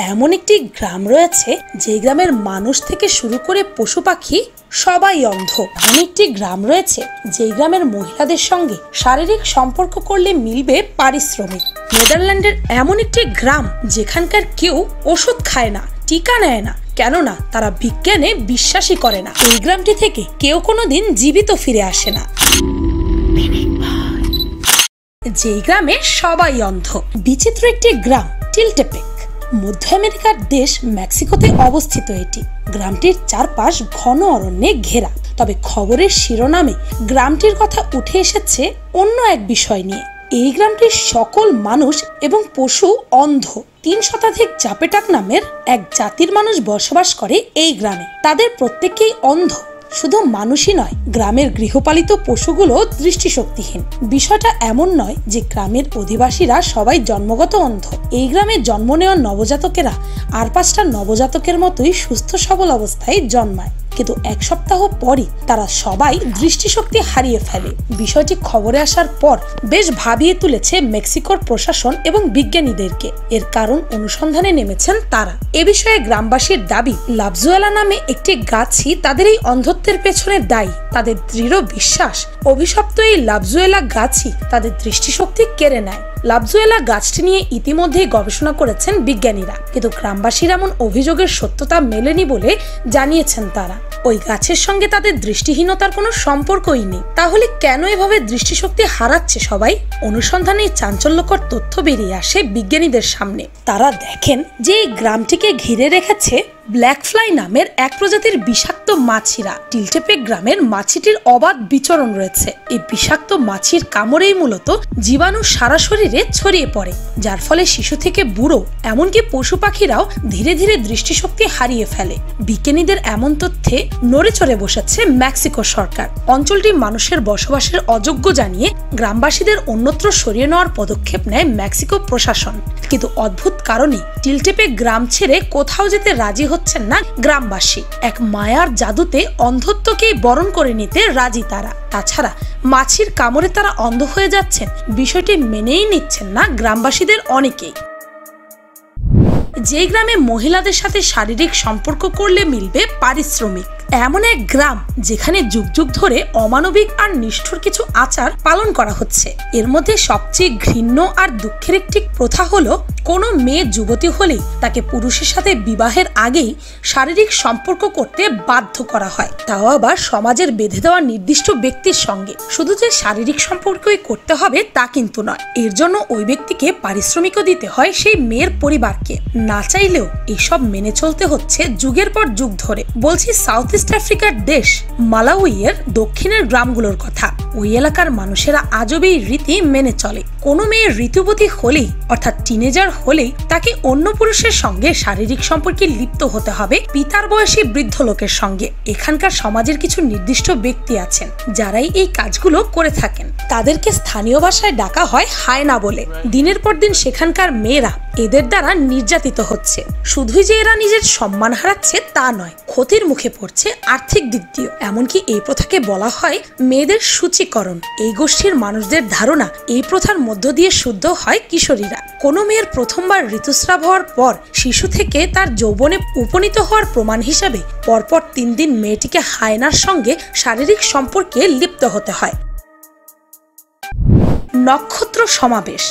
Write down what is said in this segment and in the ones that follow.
এমন একটি গ্রাম রয়েছে যে গ্রামের মানুষ থেকে শুরু করে পশু পাখি সবাই অন্ধ। এমন একটি গ্রাম রয়েছে যে গ্রামের মহিলাদের সঙ্গে শারীরিক সম্পর্ক করলে মিলবে পারিশ্রমিক। নেদারল্যান্ডের এমন একটি গ্রাম যেখানকার কেউ ওষুধ খায় না, টিকা নেয় না, কেননা তারা বিজ্ঞানে বিশ্বাসই করে না। এই গ্রামটি থেকে কেউ কোনোদিন জীবিত ফিরে আসে না। যে গ্রামে সবাই অন্ধ। বিচিত্র একটি গ্রাম টিলটেপেক। মধ্য আমেরিকার দেশ মেক্সিকোতে অবস্থিত এটি। গ্রামটির চারপাশ ঘন অরণ্যে ঘেরা। তবে খবরের শিরোনামে গ্রামটির কথা উঠে এসেছে অন্য এক বিষয় নিয়ে। এই গ্রামটির সকল মানুষ এবং পশু অন্ধ। 3 শতাধিক জাপেটাক নামের এক জাতির মানুষ বসবাস করে এই গ্রামে। তাদের প্রত্যেকেই অন্ধ। শুধু মানুষই নয়, গ্রামের গৃহপালিত পশুগুলো দৃষ্টিশক্তিহীন। বিষয়টা এমন নয় যে গ্রামের অধিবাসীরা সবাই জন্মগত অন্ধ। এই গ্রামে জন্ম নেওয়া নবজাতকেরা আর 5টা নবজাতকের মতোই সুস্থ সবল অবস্থায় জন্মায়, কিন্তু 1 সপ্তাহ পরই তারা সবাই দৃষ্টিশক্তি হারিয়ে ফেলে। বিষয়টি খবরে আসার পর বেশ ভাবিয়ে তুলেছে মেক্সিকোর প্রশাসন এবং বিজ্ঞানীদেরকে। এর কারণ অনুসন্ধানে নেমেছেন তারা। এ বিষয়ে গ্রামবাসীর দাবি, লাবজুয়েলা নামে একটি গাছই তাদের এই অন্ধত্বের পেছনে দায়ী। তাদের দৃঢ় বিশ্বাস, অভিশপ্ত এই লাবজুয়েলা গাছই তাদের দৃষ্টিশক্তি কেড়ে নেয়। লাবজুয়েলা গাছটি নিয়ে ইতিমধ্যেই গবেষণা করেছেন বিজ্ঞানীরা, কিন্তু গ্রামবাসীর এমন অভিযোগের সত্যতা মেলেনি বলে জানিয়েছেন তারা। ওই গাছের সঙ্গে তাদের দৃষ্টিহীনতার কোনো সম্পর্কই নেই। তাহলে কেন এভাবে দৃষ্টিশক্তি হারাচ্ছে সবাই? অনুসন্ধানে চাঞ্চল্যকর তথ্য বেরিয়ে আসে বিজ্ঞানীদের সামনে। তারা দেখেন যে এই গ্রামটিকে ঘিরে রেখেছে ব্ল্যাক ফ্লাই নামের এক প্রজাতির বিষাক্ত মাছিরা। টিলটেপেক গ্রামের মাছিটির অবাধ বিচরণ রয়েছে। এই বিষাক্ত মাছির কামড়েই মূলত জীবাণু সারা শরীরে ছড়িয়ে পড়ে, যার ফলে শিশু থেকে বুড়ো এমনকি পশু পাখিরাও ধীরে ধীরে দৃষ্টিশক্তি হারিয়ে ফেলে। বিজ্ঞানীদের এমন তথ্যে নড়ে চড়ে বসেছে মেক্সিকো সরকার। অঞ্চলটি মানুষের বসবাসের অযোগ্য জানিয়ে গ্রামবাসীদের অন্যত্র সরিয়ে নেওয়ার পদক্ষেপ নেয় মেক্সিকো প্রশাসন। কিন্তু অদ্ভুত কারণে টিলটেপেক গ্রাম ছেড়ে কোথাও যেতে রাজি হচ্ছেন না গ্রামবাসী। এক মায়ার জাদুতে অন্ধত্বকেই বরণ করে নিতে রাজি তারা। তাছাড়া মাছির কামড়ে তারা অন্ধ হয়ে যাচ্ছেন, বিষয়টি মেনেই নিচ্ছেন না গ্রামবাসীদের অনেকেই। যে গ্রামে মহিলাদের সাথে শারীরিক সম্পর্ক করলে মিলবে পারিশ্রমিক। এমন এক গ্রাম যেখানে যুগ যুগ ধরে অমানবিক আর নিষ্ঠুর কিছু আচার পালন করা হচ্ছে। এর মধ্যে সবচেয়ে ঘৃণ্য আর দুঃখের একটি প্রথা হলো, কোনো মেয়ে যুবতী হলেই তাকে পুরুষের সাথে বিবাহের আগেই শারীরিক সম্পর্ক করতে বাধ্য করা হয়, তাও আবার সমাজের বেঁধে দেওয়া নির্দিষ্ট ব্যক্তির সঙ্গে। শুধু যে শারীরিক সম্পর্কই করতে হবে তা কিন্তু নয়, এর জন্য ওই ব্যক্তিকে পারিশ্রমিকও দিতে হয় সেই মেয়ের পরিবারকে। না চাইলেও এসব মেনে চলতে হচ্ছে যুগের পর যুগ ধরে। বলছি সাউথ ইস্ট আফ্রিকার দেশ মালাউইয়ের দক্ষিণের গ্রামগুলোর কথা। ওই এলাকার মানুষেরা আজব এই রীতি মেনে চলে। কোনো মেয়ে ঋতুবতী হলেই, অর্থাৎ টিনেজার হলেই তাকে অন্য পুরুষের সঙ্গে শারীরিক সম্পর্কে লিপ্ত হতে হবে পিতার বয়সী বৃদ্ধ লোকের সঙ্গে। এখানকার সমাজের কিছু নির্দিষ্ট ব্যক্তি আছেন যারাই এই কাজগুলো করে থাকেন। তাদেরকে স্থানীয় ভাষায় ডাকা হয় হায়না বলে। দিনের পর দিন সেখানকার মেয়েরা এদের দ্বারা নির্যাতিত হচ্ছে। শুধুই যে এরা নিজের সম্মান হারাচ্ছে তা নয়, ক্ষতির মুখে পড়ছে আর্থিক দিক দিয়েও। এমনকি এই প্রথাকে বলা হয় মেয়েদের সূচীকরণ। এই গোষ্ঠীর মানুষদের ধারণা, এই প্রথার মধ্য দিয়ে শুদ্ধ হয় কিশোরীরা। কোনো মেয়ের প্রথমবার ঋতুস্রাব হওয়ার পর শিশু থেকে তার যৌবনে উপনীত হওয়ার প্রমাণ হিসাবে পরপর 3 দিন মেয়েটিকে হায়নার সঙ্গে শারীরিক সম্পর্কে লিপ্ত হতে হয়। নক্ষত্র সমাবেশ।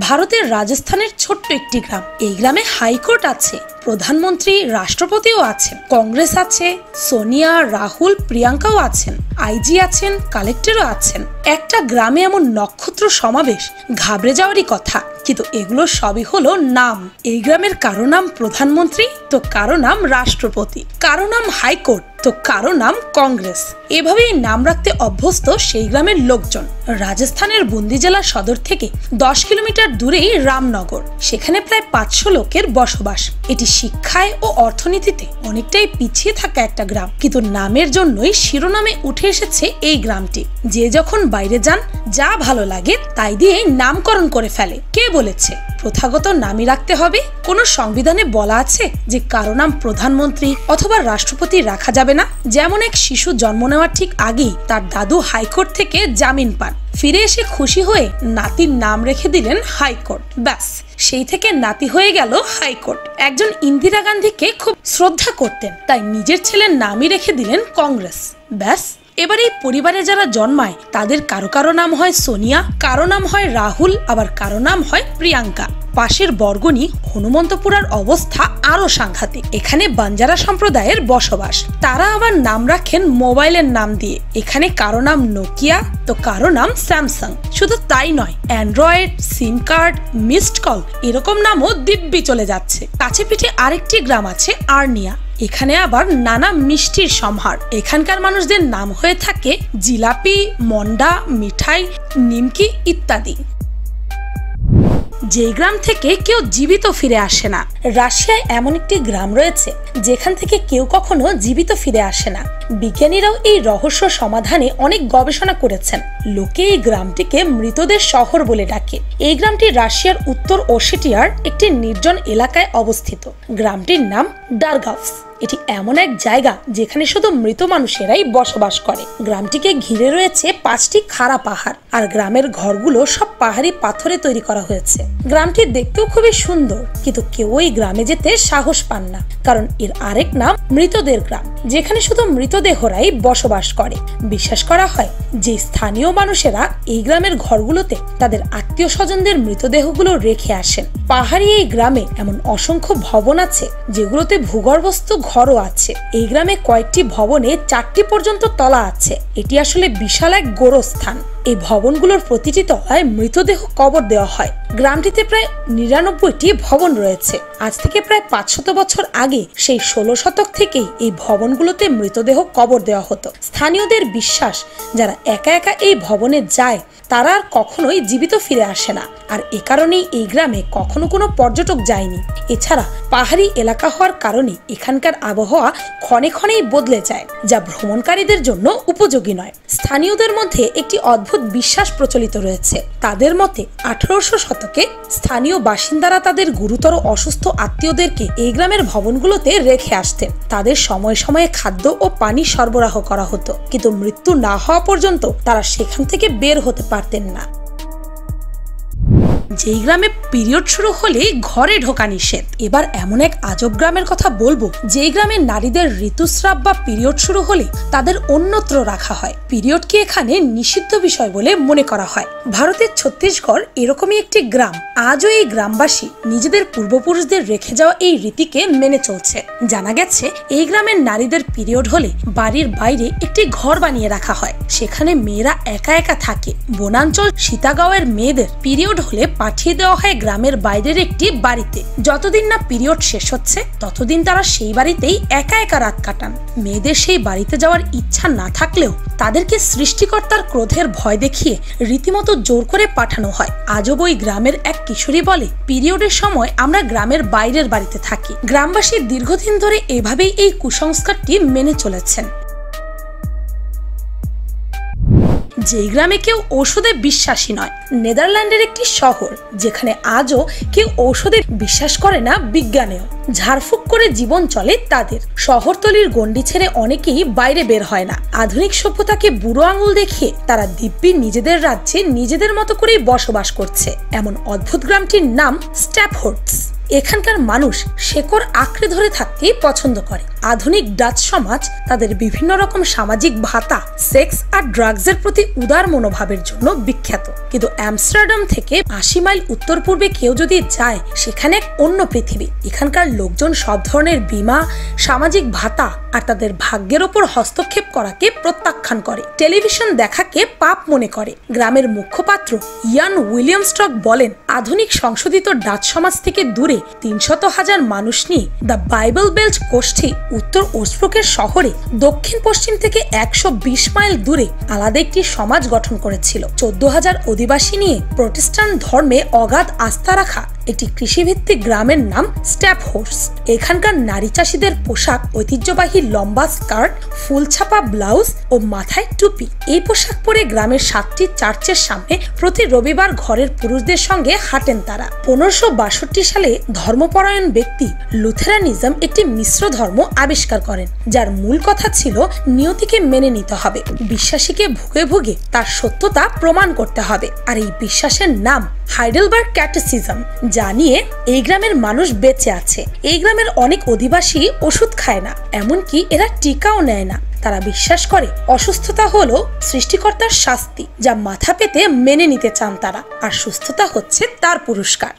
ভারতের রাজস্থানের ছোট্ট একটি গ্রাম। এই গ্রামে হাইকোর্ট আছে, প্রধানমন্ত্রী, রাষ্ট্রপতিও আছেন, কংগ্রেস আছে, সোনিয়া, রাহুল, প্রিয়াঙ্কাও আছেন, আইজি আছেন, কালেক্টরও আছেন। একটা গ্রামে এমন নক্ষত্র সমাবেশ, ঘাবড়ে যাওয়ারই কথা। কিন্তু এগুলো সবই হলো নাম। এই গ্রামের কারো নাম প্রধানমন্ত্রী, তো কারো নাম রাষ্ট্রপতি, কারো নাম হাইকোর্ট, তো কারো নাম কংগ্রেস। এভাবেই নাম রাখতে অভ্যস্ত সেই গ্রামের লোকজন। রাজস্থানের বুন্দি জেলা সদর থেকে 10 কিলোমিটার দূরেই রামনগর। সেখানে প্রায় 500 লোকের বসবাস। এটি শিক্ষায় ও অর্থনীতিতে অনেকটাই পিছিয়ে থাকা একটা গ্রাম, কিন্তু নামের জন্যই শিরোনামে উঠে এসেছে এই গ্রামটি। যে যখন বাইরে যান, যা ভালো লাগে তাই দিয়ে নামকরণ করে ফেলে। কে বলেছে প্রথাগত নামই রাখতে হবে? কোন সংবিধানে বলা আছে যে কারো নাম প্রধানমন্ত্রী অথবা রাষ্ট্রপতি রাখা যাবে না? যেমন এক শিশু জন্ম নেওয়ার ঠিক আগেই তার দাদু হাইকোর্ট থেকে জামিন পান, ফিরে এসে খুশি হয়ে নাতির নাম রেখে দিলেন হাইকোর্ট। ব্যাস, সেই থেকে নাতি হয়ে গেল হাইকোর্ট। একজন ইন্দিরা গান্ধীকে খুব শ্রদ্ধা করতেন, তাই নিজের ছেলের নামই রেখে দিলেন কংগ্রেস। ব্যাস, এবার এই পরিবারে যারা জন্মায় তাদের কারো কারো নাম হয় সোনিয়া, কারো নাম হয় রাহুল, আবার কারো নাম হয় প্রিয়াঙ্কা। পাশের বরগনি হনুমন্তপুরার অবস্থা আরো সাংঘাতিক। এখানে বাঞ্জারা সম্প্রদায়ের বসবাস। তারা আবার নাম রাখেন মোবাইলের নাম দিয়ে। এখানে কারো নাম নোকিয়া তো কারো নাম স্যামসাং। শুধু তাই নয়, অ্যান্ড্রয়েড, সিম কার্ড, মিসড কল এরকম নামও দিব্যি চলে যাচ্ছে। কাছে পিঠে আরেকটি গ্রাম আছে আর্নিয়া। এখানে আবার নানা মিষ্টির সম্ভার। এখানকার মানুষদের নাম হয়ে থাকে জিলাপি, মন্ডা, মিঠাই, নিমকি ইত্যাদি। যেই গ্রাম থেকে কেউ জীবিত ফিরে আসে না। রাশিয়ায় এমন একটি গ্রাম রয়েছে যেখান থেকে কেউ কখনো জীবিত ফিরে আসে না। বিজ্ঞানীরাও এই রহস্য সমাধানে অনেক গবেষণা করেছেন। লোকে এই গ্রামটিকে মৃতদের শহর বলে ডাকে। এই গ্রামটি রাশিয়ার উত্তর ওসেটিয়ার একটি নির্জন এলাকায় অবস্থিত। গ্রামটির নাম ডারগাভস। এটি এমন এক জায়গা যেখানে শুধু মৃত মানুষেরাই বসবাস করে। গ্রামটিকে ঘিরে রয়েছে 5টি খাড়া পাহাড়, আর গ্রামের ঘরগুলো সব পাহাড়ি পাথরে তৈরি করা হয়েছে। গ্রামটি দেখতেও খুবই সুন্দর, কিন্তু কেউ এই গ্রামে যেতে সাহস পান না, কারণ এর আরেক নাম মৃতদের গ্রাম, যেখানে শুধু মৃতদেহরাই বসবাস করে। বিশ্বাস করা হয় যে স্থানীয় মানুষেরা এই গ্রামের ঘরগুলোতে তাদের আত্মীয় স্বজনদের মৃতদেহগুলো রেখে আসেন। পাহাড়ি এই গ্রামে এমন অসংখ্য ভবন আছে যেগুলোতে ভূগর্ভস্থ ঘরও আছে। এই গ্রামে কয়েকটি ভবনে 4টি পর্যন্ত তলা আছে। এটি আসলে বিশাল এক গোরস্থান। এই ভবনগুলোর প্রতিটি তলায় মৃতদেহ কবর দেওয়া হয়। গ্রামটিতে প্রায় 99টি ভবন রয়েছে। আজ থেকে প্রায় 500 বছর আগে সেই 16 শতক থেকেই এই ভবনগুলোতে মৃতদেহ কবর দেওয়া হতো। স্থানীয়দের বিশ্বাস, যারা একা একা এই ভবনে যায় তারা আর কখনোই জীবিত ফিরে আসে না। আর এ কারণেই এই গ্রামে কখনো কোনো পর্যটক যায়নি। এছাড়া পাহাড়ি এলাকা হওয়ার কারণে এখানকার আবহাওয়া ক্ষণে ক্ষণেই বদলে যায়, যা ভ্রমণকারীদের জন্য উপযোগী নয়। স্থানীয়দের মধ্যে একটি অদ্ভুত বিশ্বাস প্রচলিত রয়েছে। তাদের মতে 1800 শতকে স্থানীয় বাসিন্দারা তাদের গুরুতর অসুস্থ আত্মীয়দেরকে এই গ্রামের ভবনগুলোতে রেখে আসতেন। তাদের সময়ে সময়ে খাদ্য ও পানি সরবরাহ করা হতো, কিন্তু মৃত্যু না হওয়া পর্যন্ত তারা সেখান থেকে বের হতে পারতেন না। যেই গ্রামে পিরিয়ড শুরু হলে ঘরে ঢোকা নিষেধ। এবার এমন এক আজব গ্রামের কথা বলবো, যেই গ্রামে নারীদের ঋতুস্রাব বা পিরিয়ড শুরু হলে তাদের অন্যত্র রাখা হয়। পিরিয়ডকে এখানে নিষিদ্ধ বিষয় বলে মনে করা হয়। ভারতের ছত্তিশগড় এরকমই একটি গ্রাম। আজও এই গ্রামবাসী নিজেদের পূর্বপুরুষদের রেখে যাওয়া এই রীতিকে মেনে চলছে। জানা গেছে এই গ্রামের নারীদের পিরিয়ড হলে বাড়ির বাইরে একটি ঘর বানিয়ে রাখা হয়। সেখানে মেয়েরা একা একা থাকে। বনাঞ্চল সীতাগাঁওয়ের মেয়েদের পিরিয়ড হলে পাঠিয়ে দেওয়া হয় গ্রামের বাইরের একটি বাড়িতে। যতদিন না পিরিয়ড শেষ হচ্ছে ততদিন তারা সেই বাড়িতেই একা একা রাত কাটান। মেয়েদের সেই বাড়িতে যাওয়ার ইচ্ছা না থাকলেও তাদেরকে সৃষ্টিকর্তার ক্রোধের ভয় দেখিয়ে রীতিমতো জোর করে পাঠানো হয়। আজব ওই গ্রামের এক কিশোরী বলে, পিরিয়ডের সময় আমরা গ্রামের বাইরের বাড়িতে থাকি। গ্রামবাসী দীর্ঘদিন ধরে এভাবেই এই কুসংস্কারটি মেনে চলেছেন। যেই গ্রামে কেউ ঔষধে বিশ্বাসী নয়। নেদারল্যান্ডের একটি শহর যেখানে আজও কেউ ঔষধে বিশ্বাস করে না, বিজ্ঞানেও। ঝাড়ফুঁক করে জীবন চলে তাদের। শহরতলির গণ্ডি ছেড়ে অনেকেই বাইরে বের হয় না। আধুনিক সভ্যতাকে বুড়ো আঙুল দেখিয়ে তারা দিব্যি নিজেদের রাজ্যে নিজেদের মতো করেই বসবাস করছে। এমন অদ্ভুত গ্রামটির নাম স্ট্যাপহোর্টস। এখানকার মানুষ শেকড় আঁকড়ে ধরে থাকতেই পছন্দ করে। আধুনিক ডাচ সমাজ তাদের বিভিন্ন রকম সামাজিক ভাতা, সেক্স আর ড্রাগসের প্রতি উদার মনোভাবের জন্য বিখ্যাত। কিন্তু আমস্টারডাম থেকে 80 মাইল উত্তর পূর্বে কেউ যদি যায়, সেখানে এক অন্য পৃথিবী। এখানকার লোকজন সব ধরনের বীমা, সামাজিক ভাতা আর তাদের ভাগ্যের ওপর হস্তক্ষেপ করাকে প্রত্যাখ্যান করে। টেলিভিশন দেখাকে পাপ মনে করে। গ্রামের মুখপাত্র ইয়ান উইলিয়ামস্টক বলেন, আধুনিক সংশোধিত ডাচ সমাজ থেকে দূরে 300,000 মানুষ নিয়ে দ্য বাইবেল বেল্ট গোষ্ঠী উত্তর ওসব্রুকের শহরে দক্ষিণ পশ্চিম থেকে 120 মাইল দূরে আলাদা একটি সমাজ গঠন করেছিল। 14,000 অধিবাসী নিয়ে প্রোটেস্ট্যান্ট ধর্মে অগাধ আস্থা রাখা একটি কৃষিভিত্তিক গ্রামের নাম স্ট্যাপহোর্টস। এখানকার নারী চাষীদের পোশাক ঐতিহ্যবাহী লম্বা স্কার্ট, ফুলছাপা ব্লাউজ ও মাথায় টুপি। এই পোশাক পরে গ্রামের 7টি চার্চের সামনে প্রতি রবিবার ঘরের পুরুষদের সঙ্গে হাঁটেন তারা। 1562 সালে ধর্মপরায়ণ ব্যক্তি লুথেরানিজম একটি মিশ্র ধর্ম আবিষ্কার করেন, যার মূল কথা ছিল নিয়তিকে মেনে নিতে হবে, বিশ্বাসীকে ভুগে ভুগে তার সত্যতা প্রমাণ করতে হবে। আর এই বিশ্বাসের নাম হাইডেলবার্গ ক্যাটেসিজম, যা নিয়ে এই গ্রামের মানুষ বেঁচে আছে। এই গ্রামের অনেক অধিবাসী ওষুধ খায় না, এমনকি এরা টিকাও নেয় না। তারা বিশ্বাস করে অসুস্থতা হলো সৃষ্টিকর্তার শাস্তি, যা মাথা পেতে মেনে নিতে চান তারা, আর সুস্থতা হচ্ছে তার পুরস্কার।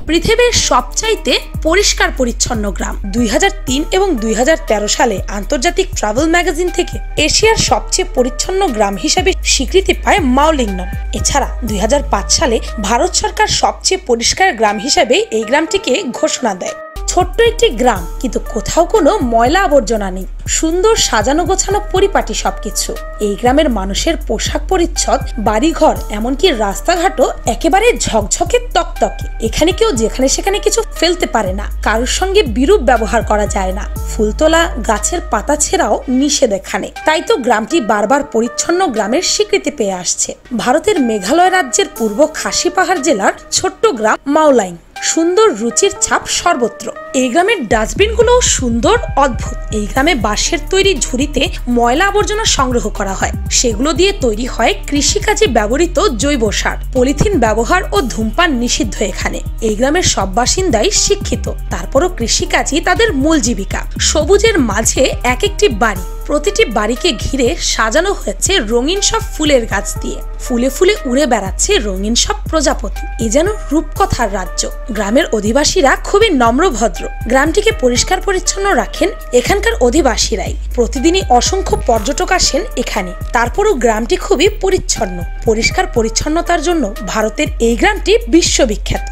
পৃথিবীর সবচাইতে পরিষ্কার পরিচ্ছন্ন গ্রাম। 2003 এবং 2013 সালে আন্তর্জাতিক ট্রাভেল ম্যাগাজিন থেকে এশিয়ার সবচেয়ে পরিচ্ছন্ন গ্রাম হিসেবে স্বীকৃতি পায় মাওলিংনম। এছাড়া 2005 সালে ভারত সরকার সবচেয়ে পরিষ্কার গ্রাম হিসেবে এই গ্রামটিকে ঘোষণা দেয়। ছোট্ট একটি গ্রাম, কিন্তু কোথাও কোনো ময়লা আবর্জনা নেই। সুন্দর সাজানো গোছানো পরিপাটি সবকিছু। এই গ্রামের মানুষের পোশাক পরিচ্ছদ, বাড়িঘর, এমনকি রাস্তাঘাটও একেবারে ঝকঝকে তকতকে। এখানে কেউ যেখানে সেখানে কিছু ফেলতে পারে না, কারোর সঙ্গে বিরূপ ব্যবহার করা যায় না। ফুল তোলা, গাছের পাতা ছেঁড়াও নিষেধ এখানে। তাই তো গ্রামটি বারবার পরিচ্ছন্ন গ্রামের স্বীকৃতি পেয়ে আসছে। ভারতের মেঘালয় রাজ্যের পূর্ব খাসি পাহাড় জেলার ছোট্ট গ্রাম মাওলাইং। সুন্দর রুচির ছাপ সর্বত্র। এই গ্রামের ডাস্টবিনগুলোও সুন্দর, অদ্ভুত। এই গ্রামে বাঁশের তৈরি ঝুড়িতে ময়লা আবর্জনা সংগ্রহ করা হয়। সেগুলো দিয়ে তৈরি হয় কৃষিকাজে ব্যবহৃত জৈব সার। পলিথিন ব্যবহার ও ধূমপান নিষিদ্ধ এখানে। এই গ্রামের সব বাসিন্দাই শিক্ষিত, তারপরও কৃষিকাজই তাদের মূল জীবিকা। সবুজের মাঝে এক একটি বাড়ি, প্রতিটি বাড়িকে ঘিরে সাজানো হয়েছে রঙিন সব ফুলের গাছ দিয়ে। ফুলে ফুলে উড়ে বেড়াচ্ছে রঙিন সব প্রজাপতি। এ যেন রূপকথার রাজ্য। গ্রামের অধিবাসীরা খুবই নম্রভদ্র। গ্রামটিকে পরিষ্কার পরিচ্ছন্ন রাখেন এখানকার অধিবাসীরাই। প্রতিদিনই অসংখ্য পর্যটক আসেন এখানে। তারপরও গ্রামটি খুবই পরিচ্ছন্ন। পরিষ্কার পরিচ্ছন্নতার জন্য ভারতের এই গ্রামটি বিশ্ববিখ্যাত।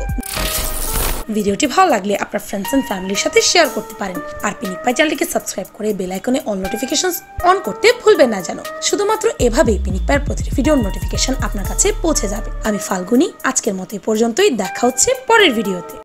ভিডিওটি ভালো লাগলে আপনার ফ্রেন্ডস এন্ড ফ্যামিলির সাথে শেয়ার করতে পারেন। আর পিনিক পাই চ্যানেলটিকে সাবস্ক্রাইব করে বেল আইকনে অল নোটিফিকেশনস অন করতে ভুলবেন না যেন। শুধুমাত্র এভাবেই পিনিক পাইয়ের প্রতিটি ভিডিওর নোটিফিকেশন আপনার কাছে পৌঁছে যাবে। আমি ফাল্গুনি, আজকের মতো এই পর্যন্তই। দেখা হচ্ছে পরের ভিডিওতে।